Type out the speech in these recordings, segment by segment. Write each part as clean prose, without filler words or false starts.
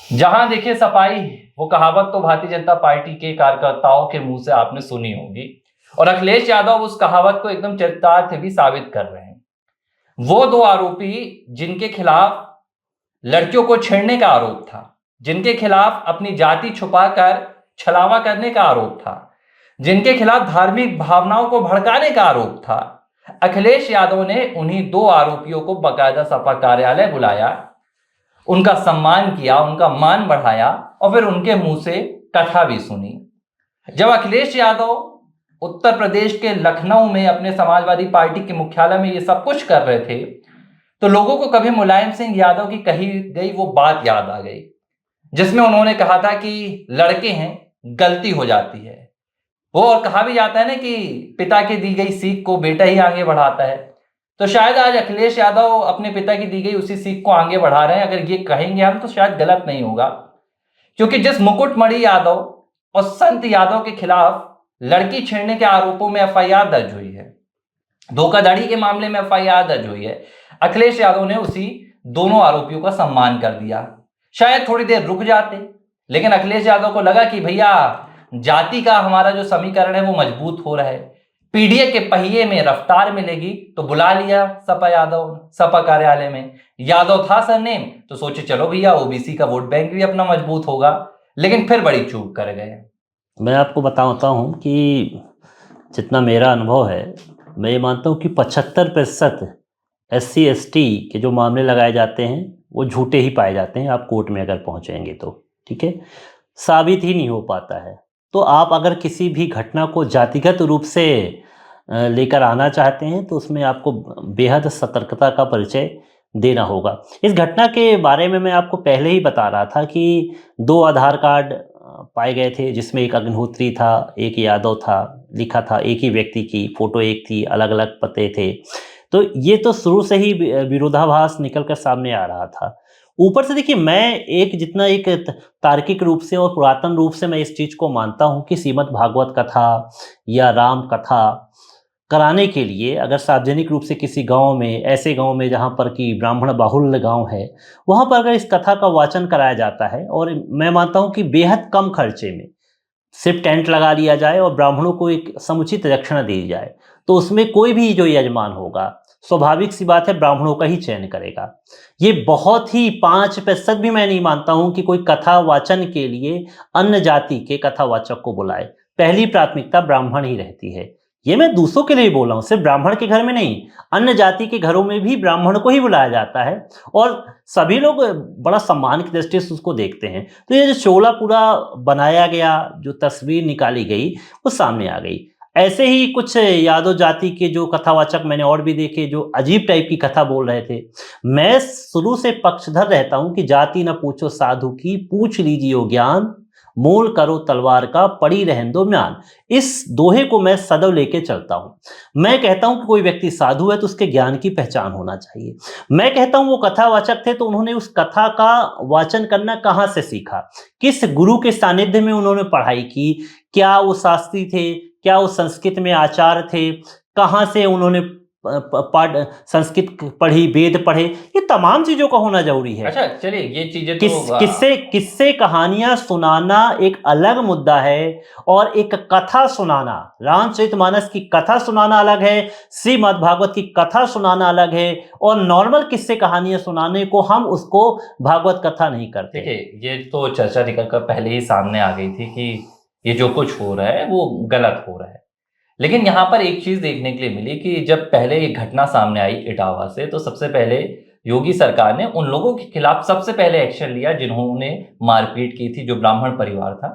जहां देखे सफाई, वो कहावत तो भारतीय जनता पार्टी के कार्यकर्ताओं के मुंह से आपने सुनी होगी। और अखिलेश यादव उस कहावत को एकदम चरितार्थ भी साबित कर रहे हैं। वो दो आरोपी जिनके खिलाफ लड़कियों को छेड़ने का आरोप था, जिनके खिलाफ अपनी जाति छुपाकर छलावा करने का आरोप था, जिनके खिलाफ धार्मिक भावनाओं को भड़काने का आरोप था, अखिलेश यादव ने उन्हीं दो आरोपियों को बकायदा सपा कार्यालय बुलाया, उनका सम्मान किया, उनका मान बढ़ाया और फिर उनके मुंह से कथा भी सुनी। जब अखिलेश यादव उत्तर प्रदेश के लखनऊ में अपने समाजवादी पार्टी के मुख्यालय में ये सब कुछ कर रहे थे, तो लोगों को कभी मुलायम सिंह यादव की कही गई वो बात याद आ गई, जिसमें उन्होंने कहा था कि लड़के हैं, गलती हो जाती है। वो और कहा भी जाता है ना कि पिता की दी गई सीख को बेटा ही आगे बढ़ाता है। तो शायद आज अखिलेश यादव अपने पिता की दी गई उसी सीख को आगे बढ़ा रहे हैं। अगर ये कहेंगे हम तो शायद गलत नहीं होगा, क्योंकि जिस मुकुटमणि यादव और संत यादव के खिलाफ लड़की छेड़ने के आरोपों में एफआईआर दर्ज हुई है, धोखाधड़ी के मामले में एफआईआर दर्ज हुई है, अखिलेश यादव ने उसी दोनों आरोपियों का सम्मान कर दिया। शायद थोड़ी देर रुक जाते, लेकिन अखिलेश यादव को लगा कि भैया जाति का हमारा जो समीकरण है वो मजबूत हो रहा है, पीडीए के पहिए में रफ्तार मिलेगी, तो बुला लिया सपा कार्यालय में। यादव था सरनेम, तो सोचे चलो भैया ओबीसी का वोट बैंक भी अपना मजबूत होगा, लेकिन फिर बड़ी चूक कर गए। मैं आपको बताता हूँ कि जितना मेरा अनुभव है, मैं ये मानता हूँ कि 75% SC ST के जो मामले लगाए जाते हैं वो झूठे ही पाए जाते हैं। आप कोर्ट में अगर पहुँचेंगे तो ठीक है, साबित ही नहीं हो पाता है। तो आप अगर किसी भी घटना को जातिगत रूप से लेकर आना चाहते हैं तो उसमें आपको बेहद सतर्कता का परिचय देना होगा। इस घटना के बारे में मैं आपको पहले ही बता रहा था कि 2 आधार कार्ड पाए गए थे, जिसमें एक अग्निहोत्री था, एक यादव था, लिखा था एक ही व्यक्ति की, फ़ोटो एक थी, अलग-अलग पते थे। तो ये तो शुरू से ही विरोधाभास निकल कर सामने आ रहा था। ऊपर से देखिए, मैं एक जितना एक तार्किक रूप से और पुरातन रूप से मैं इस चीज़ को मानता हूँ कि श्रीमद् भागवत कथा या राम कथा कराने के लिए अगर सार्वजनिक रूप से किसी गाँव में, ऐसे गाँव में जहाँ पर कि ब्राह्मण बाहुल्य गाँव है, वहाँ पर अगर इस कथा का वाचन कराया जाता है, और मैं मानता हूँ कि बेहद कम खर्चे में सिर्फ टेंट लगा लिया जाए और ब्राह्मणों को एक समुचित दक्षिणा दी जाए, तो उसमें कोई भी जो यजमान होगा, स्वाभाविक सी बात है ब्राह्मणों का ही चयन करेगा। ये बहुत ही 5% भी मैं नहीं मानता हूँ कि कोई कथा वाचन के लिए अन्य जाति के कथावाचक को बुलाए। पहली प्राथमिकता ब्राह्मण ही रहती है। ये मैं दूसरों के लिए बोल रहा हूँ, सिर्फ ब्राह्मण के घर में नहीं, अन्य जाति के घरों में भी ब्राह्मण को ही बुलाया जाता है और सभी लोग बड़ा सम्मान की दृष्टि से उसको देखते हैं। तो ये जो शोला पूरा बनाया गया, जो तस्वीर निकाली गई, वो सामने आ गई। ऐसे ही कुछ यादव जाति के जो कथावाचक मैंने और भी देखे, जो अजीब टाइप की कथा बोल रहे थे। मैं शुरू से पक्षधर रहता हूं कि जाति न पूछो साधु की, पूछ लीजिए ज्ञान, मोल करो तलवार का, पड़ी रहन दो म्यान। इस दोहे को मैं सदैव लेके चलता हूं। मैं कहता हूं कि कोई व्यक्ति साधु है तो उसके ज्ञान की पहचान होना चाहिए। मैं कहता हूं वो कथावाचक थे तो उन्होंने उस कथा का वाचन करना कहां से सीखा, किस गुरु के सानिध्य में उन्होंने पढ़ाई की, क्या वो शास्त्री थे, क्या वो संस्कृत में आचार्य थे, कहाँ से उन्होंने पाठ संस्कृत पढ़ी, वेद पढ़े, ये तमाम चीजों का होना जरूरी है। अच्छा चलिए, ये चीजें तो किस्से किस्से कहानियां सुनाना एक अलग मुद्दा है और एक कथा सुनाना, रामचरितमानस की कथा सुनाना अलग है, श्रीमद् भागवत की कथा सुनाना अलग है, और नॉर्मल किस्से कहानियां सुनाने को हम उसको भागवत कथा नहीं करते। देखिए, ये तो चर्चा निकल कर पहले ही सामने आ गई थी कि ये जो कुछ हो रहा है वो गलत हो रहा है। लेकिन यहाँ पर एक चीज देखने के लिए मिली कि जब पहले ये घटना सामने आई इटावा से, तो सबसे पहले योगी सरकार ने उन लोगों के खिलाफ सबसे पहले एक्शन लिया जिन्होंने मारपीट की थी, जो ब्राह्मण परिवार था।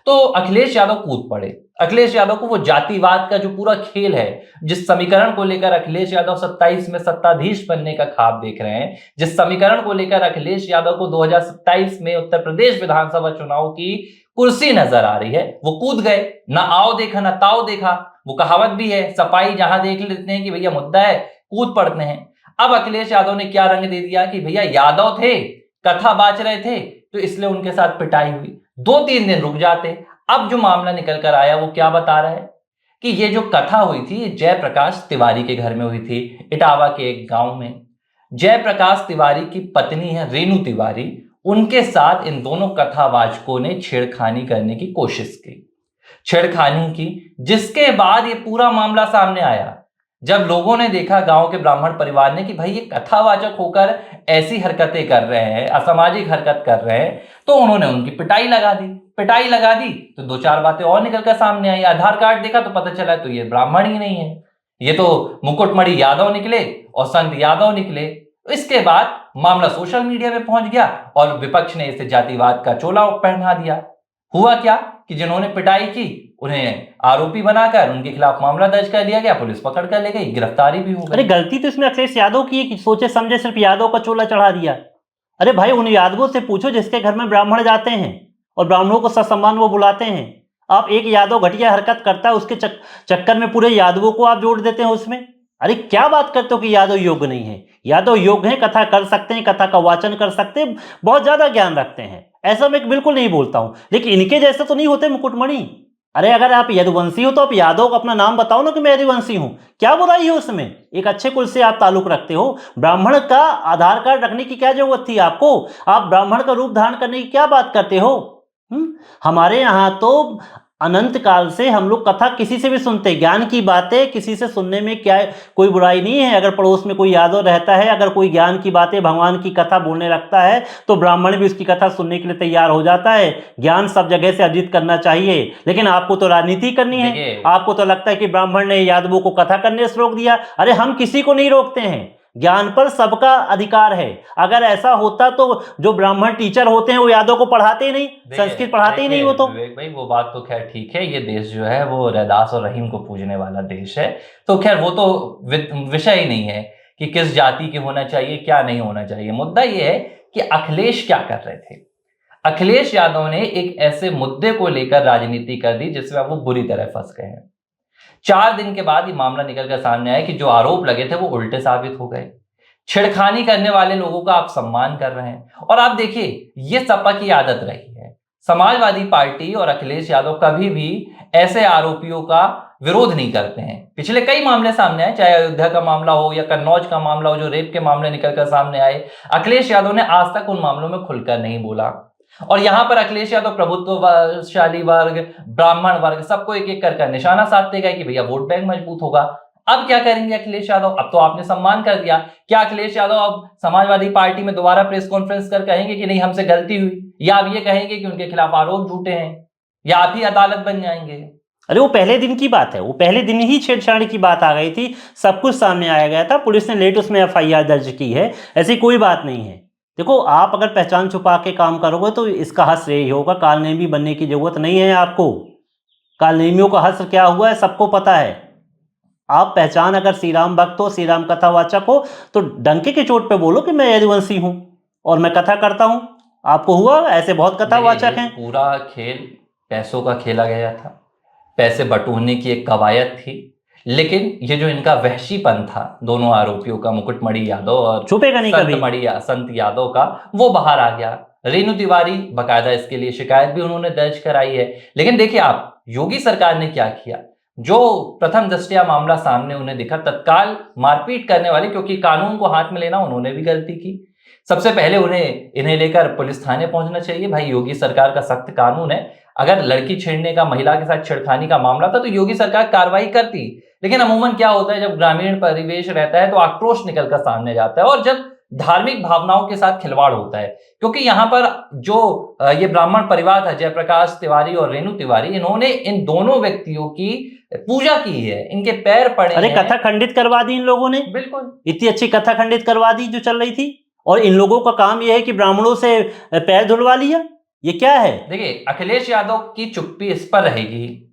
तो अखिलेश यादव कूद पड़े। अखिलेश यादव को वो जातिवाद का जो पूरा खेल है, जिस समीकरण को लेकर अखिलेश यादव 27 में सत्ताधीश बनने का ख्वाब देख रहे हैं, जिस समीकरण को लेकर अखिलेश यादव को 2027 में उत्तर प्रदेश विधानसभा चुनाव की कुर्सी नजर आ रही है, वो कूद गए। ना आओ देखा ना ताओ देखा। वो कहावत भी है, सपाई जहां देख लेते हैं कि भैया मुद्दा है, कूद पड़ते हैं। अब अखिलेश यादव ने क्या रंग दे दिया कि भैया यादव थे, कथा बाच रहे थे, तो इसलिए उनके साथ पिटाई हुई। 2-3 दिन रुक जाते। अब जो मामला निकल कर आया वो क्या बता रहा है कि ये जो कथा हुई थी, जयप्रकाश तिवारी के घर में हुई थी, इटावा के एक गांव में। जयप्रकाश तिवारी की पत्नी है रेणु तिवारी, उनके साथ इन दोनों कथावाचकों ने छेड़खानी करने की कोशिश की, छेड़खानी की, जिसके बाद ये पूरा मामला सामने आया। जब लोगों ने देखा, गांव के ब्राह्मण परिवार ने, कि भाई ये कथावाचक होकर ऐसी हरकतें कर रहे हैं, असामाजिक हरकत कर रहे हैं, तो उन्होंने उनकी पिटाई लगा दी। पिटाई लगा दी तो दो चार बातें और निकलकर सामने आई। आधार कार्ड देखा तो पता चला तो ये ब्राह्मण ही नहीं है, ये तो मुकुटमणि यादव निकले और संत यादव निकले। इसके बाद मामला सोशल मीडिया में पहुंच गया और विपक्ष ने इसे जातिवाद का चोला पहना दिया। हुआ क्या कि जिन्होंने पिटाई की उन्हें आरोपी बनाकर उनके खिलाफ मामला दर्ज कर लिया गया, पुलिस पकड़ कर ले गई, गिरफ्तारी भी हो अरे गई। गलती तो इसमें अखिलेश यादव की है कि सोचे समझे सिर्फ यादव का चोला चढ़ा दिया। अरे भाई उन यादवों से पूछो जिसके घर में ब्राह्मण जाते हैं और ब्राह्मणों को ससम्मान वो बुलाते हैं। आप एक यादव घटिया हरकत करता है उसके चक्कर में पूरे यादवों को आप जोड़ देते हैं उसमें। अरे क्या बात करते हो कि यादव योग्य नहीं है? यादव योग्य है, कथा कर सकते हैं, कथा का वाचन कर सकते हैं, बहुत ज्यादा ज्ञान रखते हैं, ऐसा मैं बिल्कुल नहीं बोलता हूं, लेकिन इनके जैसे तो नहीं होते मुकुटमणि। अरे अगर आप यदुवंशी हो तो आप यादव को अपना नाम बताओ ना कि मैं यदुवंशी हूं, क्या बुराई है उसमें? एक अच्छे कुल से आप ताल्लुक रखते हो। ब्राह्मण का आधार कार्ड रखने की क्या जरूरत थी आपको? आप ब्राह्मण का रूप धारण करने की क्या बात करते हो? हमारे यहाँ तो अनंत काल से हम लोग कथा किसी से भी सुनते, ज्ञान की बातें किसी से सुनने में क्या कोई बुराई नहीं है। अगर पड़ोस में कोई यादव रहता है, अगर कोई ज्ञान की बातें भगवान की कथा बोलने लगता है तो ब्राह्मण भी उसकी कथा सुनने के लिए तैयार हो जाता है। ज्ञान सब जगह से अर्जित करना चाहिए, लेकिन आपको तो राजनीति करनी है। आपको तो लगता है कि ब्राह्मण ने यादवों को कथा करने से रोक दिया। अरे हम किसी को नहीं रोकते हैं, ज्ञान पर सबका अधिकार है। अगर ऐसा होता तो जो ब्राह्मण टीचर होते हैं वो यादव को पढ़ाते ही नहीं, संस्कृत पढ़ाते ही नहीं। वो तो विवेक भाई वो बात तो खैर ठीक है, ये देश जो है वो रैदास और रहीम को पूजने वाला देश है, तो खैर वो तो विषय ही नहीं है कि किस जाति के होना चाहिए क्या नहीं होना चाहिए। मुद्दा ये है कि अखिलेश क्या कर रहे थे। अखिलेश यादव ने एक ऐसे मुद्दे को लेकर राजनीति कर दी जिसमें वो बुरी तरह फंस गए हैं। 4 दिन के बाद ये मामला निकलकर सामने आया कि जो आरोप लगे थे वो उल्टे साबित हो गए। छेड़खानी करने वाले लोगों का आप सम्मान कर रहे हैं। और आप देखिए, ये सपा की आदत रही है। समाजवादी पार्टी और अखिलेश यादव कभी भी ऐसे आरोपियों का विरोध नहीं करते हैं। पिछले कई मामले सामने आए, चाहे अयोध्या का मामला हो या कन्नौज का मामला हो, जो रेप के मामले निकलकर सामने आए, अखिलेश यादव ने आज तक उन मामलों में खुलकर नहीं बोला। और यहां पर अखिलेश यादव प्रभुत्वशाली वर्ग, ब्राह्मण वर्ग, सबको एक एक कर निशाना साधते गए कि भैया वोट बैंक मजबूत होगा। अब क्या करेंगे अखिलेश यादव? अब तो आपने सम्मान कर दिया, क्या अखिलेश यादव अब समाजवादी पार्टी में दोबारा प्रेस कॉन्फ्रेंस कर कहेंगे कि नहीं हमसे गलती हुई, या अब ये कहेंगे कि उनके खिलाफ आरोप झूठे हैं, या आप ही अदालत बन जाएंगे? अरे वो पहले दिन की बात है, वो पहले दिन ही छेड़छाड़ की बात आ गई थी, सब कुछ सामने आया गया था, पुलिस ने लेट उसमें एफआईआर दर्ज की है, ऐसी कोई बात नहीं है। देखो आप अगर पहचान छुपा के काम करोगे तो इसका हश्र यही होगा। कालनेमी बनने की जरूरत नहीं है आपको। कालनेमियों का हश्र क्या हुआ है सबको पता है। आप पहचान अगर श्री राम भक्त हो, श्री राम कथावाचक हो, तो डंके की चोट पे बोलो कि मैं यदुवंशी हूं और मैं कथा करता हूं। आपको हुआ? ऐसे बहुत कथावाचक हैं। पूरा खेल पैसों का खेला गया था, पैसे बटोरने की एक कवायद थी, लेकिन ये जो इनका वहशीपन था दोनों आरोपियों का, मुकुटमणि यादव और छुपेगा नहीं कभी संत यादव का, वो बाहर आ गया। रेणु तिवारी बकायदा इसके लिए शिकायत भी उन्होंने दर्ज कराई है। लेकिन देखिए आप, योगी सरकार ने क्या किया, जो प्रथम दृष्टया मामला सामने उन्हें दिखा, तत्काल मारपीट करने वाले, क्योंकि कानून को हाथ में लेना उन्होंने भी गलती की, सबसे पहले इन्हें लेकर पुलिस थाने पहुंचना चाहिए। भाई योगी सरकार का सख्त कानून है, अगर लड़की छेड़ने का, महिला के साथ छेड़खानी का मामला था तो योगी सरकार कार्रवाई करती। लेकिन अमूमन क्या होता है, जब ग्रामीण परिवेश रहता है तो आक्रोश निकलकर सामने जाता है, और जब धार्मिक भावनाओं के साथ खिलवाड़ होता है, क्योंकि यहाँ पर जो ये ब्राह्मण परिवार था, जयप्रकाश तिवारी और रेणु तिवारी, इन्होंने इन दोनों व्यक्तियों की पूजा की है, इनके पैर पड़े। अरे कथा खंडित करवा दी इन लोगों ने, बिल्कुल इतनी अच्छी कथा खंडित करवा दी जो चल रही थी, और इन लोगों का काम यह है कि ब्राह्मणों से पैर धुलवा लिया। ये क्या है? देखिए अखिलेश यादव की चुप्पी इस पर रहेगी,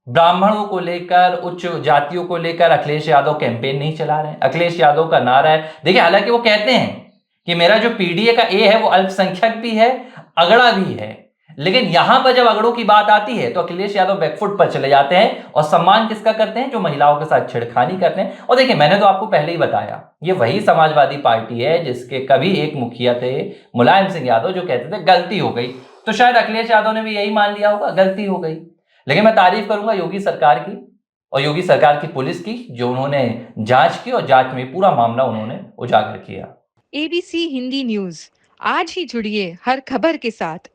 ब्राह्मणों को लेकर, उच्च जातियों को लेकर अखिलेश यादव कैंपेन नहीं चला रहे हैं। अखिलेश यादव का नारा है, देखिए हालांकि वो कहते हैं कि मेरा जो पीडीए का ए है वो अल्पसंख्यक भी है, अगड़ा भी है, लेकिन यहां पर जब अगड़ों की बात आती है तो अखिलेश यादव बैकफुट पर चले जाते हैं और सम्मान किसका करते हैं? जो महिलाओं के साथ छेड़खानी करते हैं। और देखिए मैंने तो आपको पहले ही बताया, ये वही समाजवादी पार्टी है जिसके कभी एक मुखिया थे मुलायम सिंह यादव, जो कहते थे गलती हो गई, तो शायद अखिलेश यादव ने भी यही मान लिया होगा, गलती हो गई। लेकिन मैं तारीफ करूंगा योगी सरकार की और योगी सरकार की पुलिस की, जो उन्होंने जांच की और जांच में पूरा मामला उन्होंने उजागर किया। ABC हिंदी न्यूज आज ही जुड़िए हर खबर के साथ